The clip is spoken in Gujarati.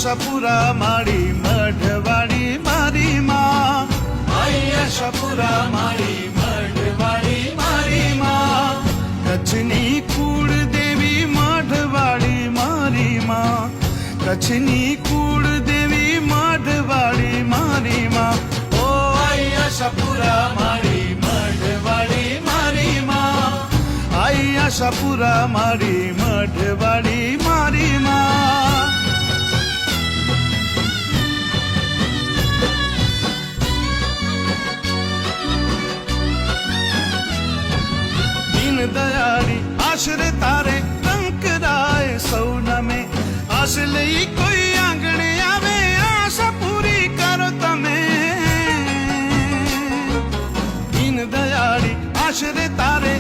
આશાપુરા મારી મઢવાડી મારી માં, આશાપુરા મારી મઢવાડી મારી માં, કચ્છની કુળ દેવી મઢવાડી મારી માં, કચ્છની કુળ દેવી મઢવાડી મારી માં, ઓ આશાપુરા મારી મઢવાડી મારી માં, આશાપુરા મારી મઢવાડી મારી માં. દયાળી આશરે તારે કંકરાય સૌના મેં, આશ લઈ કોઈ આંગણે આવે આશા પૂરી કરો તમે. દીન દયાળી આશરે તારે